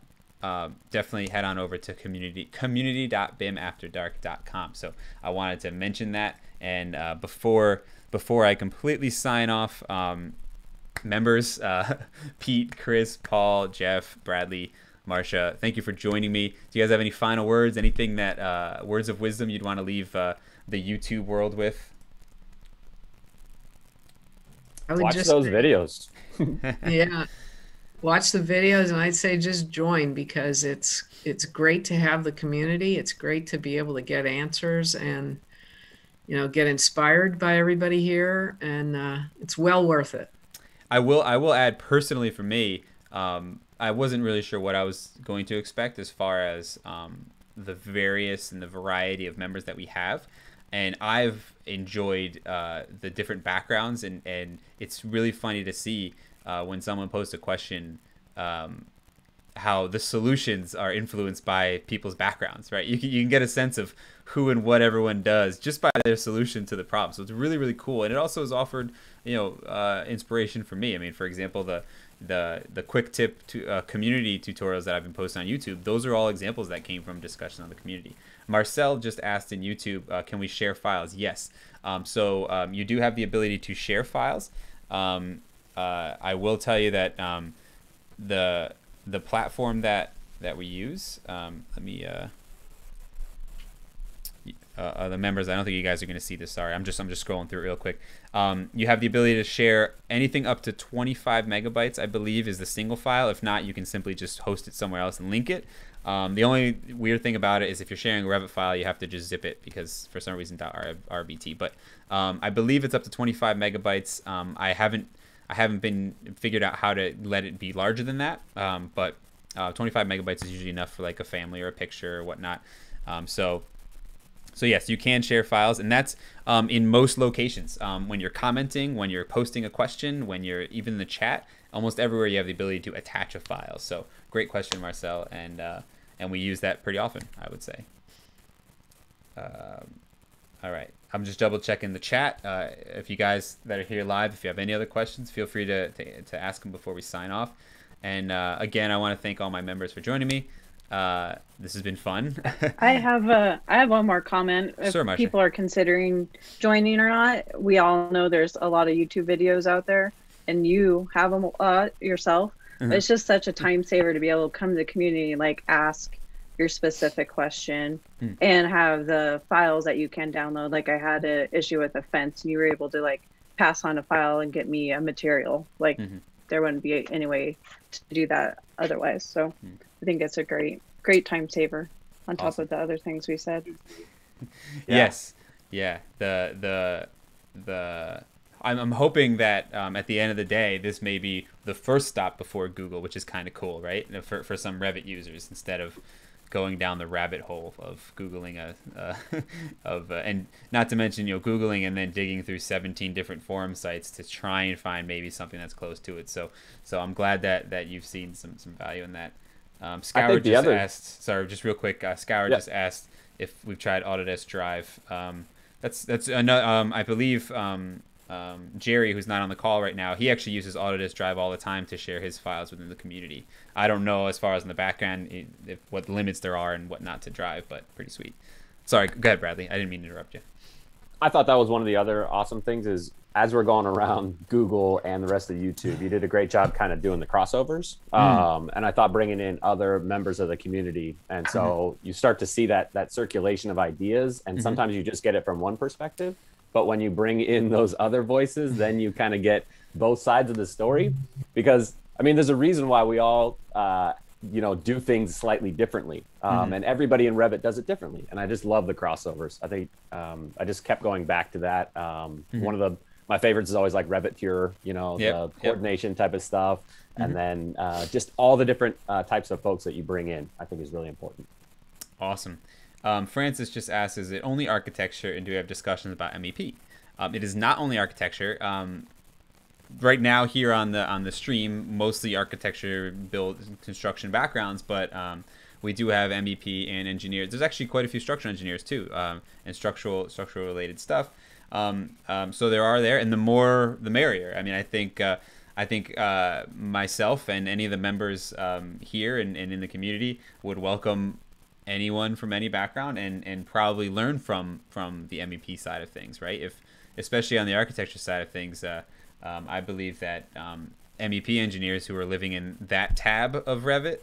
definitely head on over to community.bimafterdark.com. So I wanted to mention that, and before I completely sign off, members, Pete, Chris, Paul, Jeff, Bradley, Marcia, thank you for joining me. Do you guys have any final words? Anything that words of wisdom you'd want to leave the YouTube world with? I would Watch just those videos. Yeah, watch the videos, and I'd say just join, because it's great to have the community. It's great to be able to get answers and get inspired by everybody here, and it's well worth it. I will add, personally for me, I wasn't really sure what I was going to expect as far as the various and the variety of members that we have. And I've enjoyed the different backgrounds, and it's really funny to see when someone posts a question, how the solutions are influenced by people's backgrounds, right? You can get a sense of who and what everyone does just by their solution to the problem. So it's really, really cool. And it also has offered, inspiration for me. I mean, for example, the quick tip to community tutorials that I've been posting on YouTube, those are all examples that came from discussion on the community. Marcel just asked in YouTube, can we share files? Yes. So you do have the ability to share files. I will tell you that the platform that we use, let me the members, I don't think you guys are going to see this, sorry, I'm just scrolling through it real quick. You have the ability to share anything up to 25 megabytes, I believe, is the single file. If not, you can simply just host it somewhere else and link it. The only weird thing about it is if you're sharing a Revit file, you have to just zip it, because for some reason .rbt. But I believe it's up to 25 megabytes. I haven't been figured out how to let it be larger than that. But 25 megabytes is usually enough for like a family or a picture or whatnot. So yes, you can share files, and that's in most locations. When you're commenting, when you're posting a question, when you're even in the chat, almost everywhere you have the ability to attach a file. So great question, Marcel, and we use that pretty often, I would say. All right, I'm just double checking the chat. If you guys that are here live, if you have any other questions, feel free to ask them before we sign off. And again, I want to thank all my members for joining me. This has been fun. I have one more comment. If Sure, Marcia. people are considering joining or not, we all know there's a lot of YouTube videos out there, and you have them yourself. Mm-hmm. It's just such a time saver to be able to come to the community, like ask your specific question, and have the files that you can download. Like I had an issue with a fence, and you were able to like pass on a file and get me a material. Like there wouldn't be any way to do that otherwise. So I think it's a great time saver on top of the other things we said. Yes. Yeah. I'm hoping that at the end of the day, this may be the first stop before Google, which is kind of cool, right? For some Revit users, instead of going down the rabbit hole of Googling and not to mention, Googling and then digging through 17 different forum sites to try and find maybe something that's close to it. So I'm glad that you've seen some value in that. Scour just asked, sorry, just real quick, Scour just asked, if we've tried Autodesk Drive. That's another. I believe Jerry, who's not on the call right now, he actually uses Autodesk Drive all the time to share his files within the community. I don't know as far as in the background what limits there are and what not to drive, but pretty sweet. Sorry, go ahead, Bradley. I didn't mean to interrupt you. I thought that was one of the other awesome things is as we're going around Google and the rest of YouTube, you did a great job kind of doing the crossovers. And I thought bringing in other members of the community. And so you start to see that circulation of ideas. And sometimes you just get it from one perspective. But when you bring in those other voices, then you kind of get both sides of the story. Because, I mean, there's a reason why we all do things slightly differently. And everybody in Revit does it differently. And I just love the crossovers. I think I just kept going back to that. One of my favorites is always like Revit Pure, the coordination type of stuff. And then just all the different types of folks that you bring in, I think is really important. Awesome. Francis just asked, is it only architecture and do we have discussions about MEP? It is not only architecture. Right now here on the stream, mostly architecture, build, construction backgrounds, but we do have MEP and engineers. There's actually quite a few structural engineers too, and structural related stuff. So there are there, and the more the merrier. I mean, I think myself and any of the members here and in the community would welcome anyone from any background and probably learn from the MEP side of things, right? Especially on the architecture side of things. I believe that MEP engineers who are living in that tab of Revit,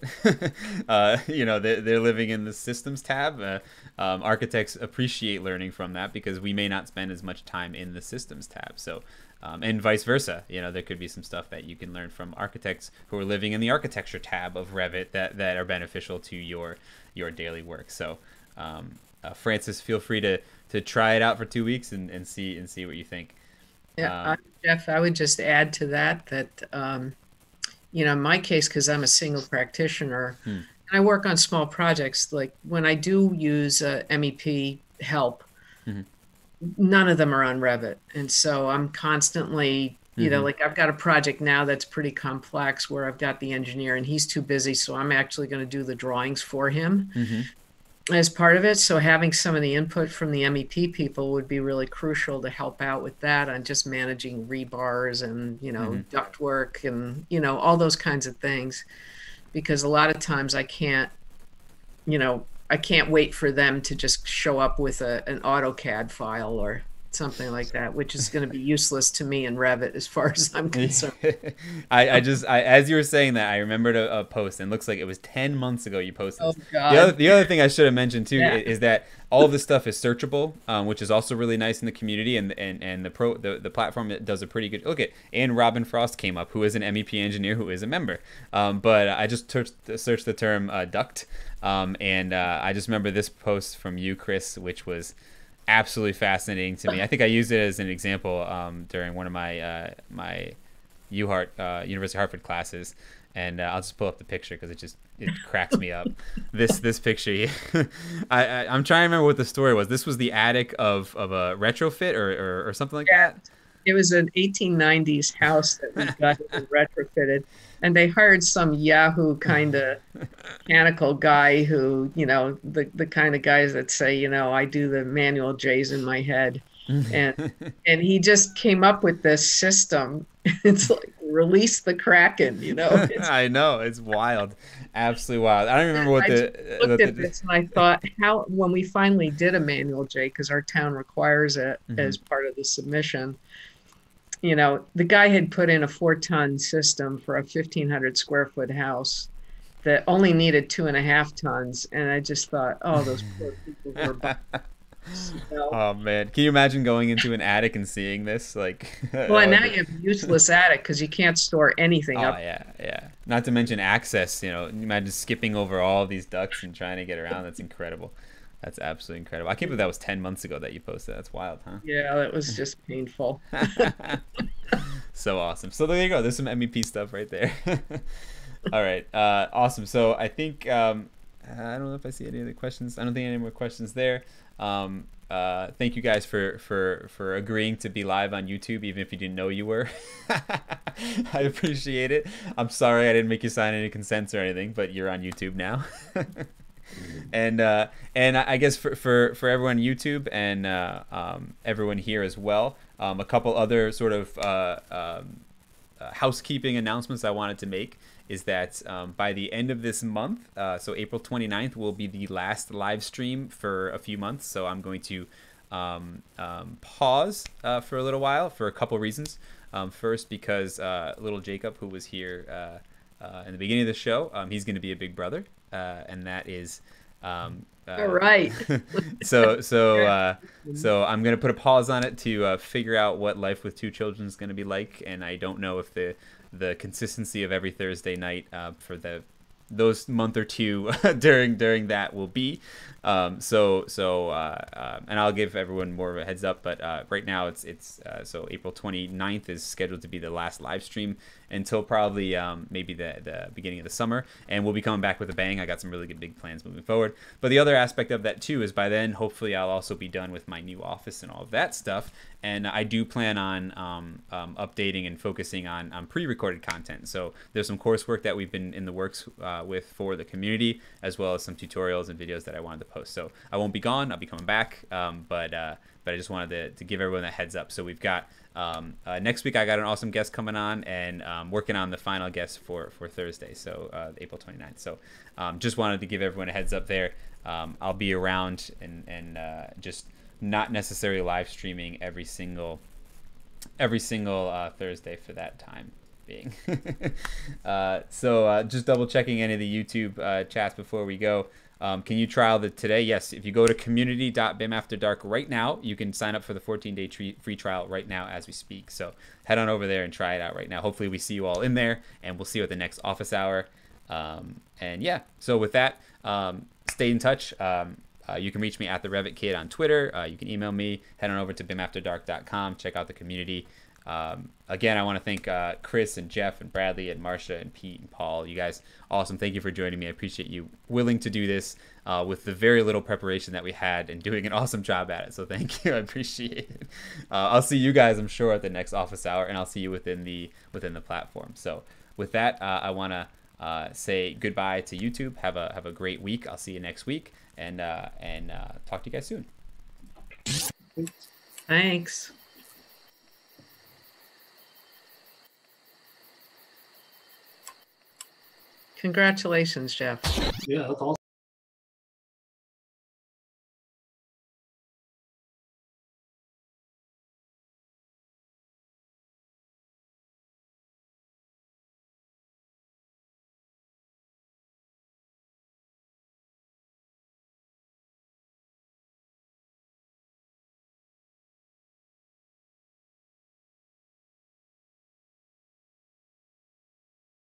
they're living in the systems tab. Architects appreciate learning from that because we may not spend as much time in the systems tab. So, and vice versa, there could be some stuff that you can learn from architects who are living in the architecture tab of Revit that are beneficial to your daily work. So, Francis, feel free to try it out for 2 weeks and see what you think. Yeah, Jeff, I would just add to that in my case, because I'm a single practitioner, and I work on small projects, like when I do use MEP help, none of them are on Revit. And so I'm constantly, like I've got a project now that's pretty complex where I've got the engineer and he's too busy. So I'm actually going to do the drawings for him. As part of it. So having some of the input from the MEP people would be really crucial to help out with that on just managing rebars and, duct work and, all those kinds of things. Because a lot of times I can't wait for them to just show up with an AutoCAD file or something like that, which is going to be useless to me in Revit as far as I'm concerned. I as you were saying that, I remembered a post, and it looks like it was 10 months ago you posted. Oh, God. The other thing I should have mentioned too is that all of this stuff is searchable, which is also really nice in the community, and the platform does a pretty good look at. And Robin Frost came up, who is an MEP engineer who is a member, but I just searched the term duct, and I just remember this post from you, Chris, which was absolutely fascinating to me. I think I used it as an example during one of my UHart University of Hartford classes, and I'll just pull up the picture because it cracks me up. This picture here. I'm trying to remember what the story was. This was the attic of a retrofit or something like that. It was an 1890s house that we got retrofitted, and they hired some Yahoo kind of mechanical guy who, the kind of guys that say, I do the manual J's in my head, and he just came up with this system. It's like release the Kraken, I know, it's wild, absolutely wild. I don't remember what I looked at this and I thought, when we finally did a manual J, because our town requires it as part of the submission. The guy had put in a 4-ton system for a 1,500 square foot house that only needed 2.5 tons. And I just thought, oh, those poor people were. Oh, man. Can you imagine going into an attic and seeing this? Well, and now you have a useless attic because you can't store anything up. Oh, yeah. Not to mention access. Imagine skipping over all these ducts and trying to get around. That's incredible. That's absolutely incredible. I can't believe that was 10 months ago that you posted. That's wild, huh? Yeah, that was just painful. So awesome. So there you go. There's some MEP stuff right there. All right. Awesome. So I think, I don't know if I see any other questions. I don't think any more questions there. Thank you guys for agreeing to be live on YouTube, even if you didn't know you were. I appreciate it. I'm sorry I didn't make you sign any consents or anything, but you're on YouTube now. And I guess for everyone on YouTube and everyone here as well, a couple other sort of housekeeping announcements I wanted to make is that by the end of this month, so April 29th will be the last live stream for a few months. So I'm going to pause for a little while for a couple reasons. First, because little Jacob, who was here in the beginning of the show, he's going to be a big brother, and that is all right. so I'm going to put a pause on it to figure out what life with two children is going to be like, and I don't know if the consistency of every Thursday night for those month or two during that will be. And I'll give everyone more of a heads up, but right now it's so April 29th is scheduled to be the last live stream until probably maybe the beginning of the summer, and we'll be coming back with a bang. I got some really good big plans moving forward. But the other aspect of that too is by then hopefully I'll also be done with my new office and all of that stuff, and I do plan on updating and focusing on pre-recorded content. So there's some coursework that we've been in the works with for the community, as well as some tutorials and videos that I wanted to post. So I won't be gone, I'll be coming back, but I just wanted to give everyone a heads up. So we've got next week I got an awesome guest coming on, and working on the final guest for Thursday, so April 29th. So just wanted to give everyone a heads up there. I'll be around and just not necessarily live streaming every single Thursday for that time being. So just double checking any of the YouTube chats before we go. Can you trial today? Yes, if you go to community.bimafterdark right now, you can sign up for the 14-day free trial right now as we speak. So head on over there and try it out right now. Hopefully we see you all in there, and we'll see you at the next office hour. And yeah, so with that, stay in touch. You can reach me at the Revit Kid on Twitter. You can email me. Head on over to bimafterdark.com. Check out the community. Again, I want to thank Chris and Jeff and Bradley and Marcia and Pete and Paul. You guys, awesome. Thank you for joining me. I appreciate you willing to do this with the very little preparation that we had and doing an awesome job at it. So thank you. I appreciate it. I'll see you guys, I'm sure, at the next office hour, and I'll see you within the platform. So with that, I want to say goodbye to YouTube. Have a great week. I'll see you next week, and talk to you guys soon. Thanks. Congratulations, Jeff. Yeah, that's awesome.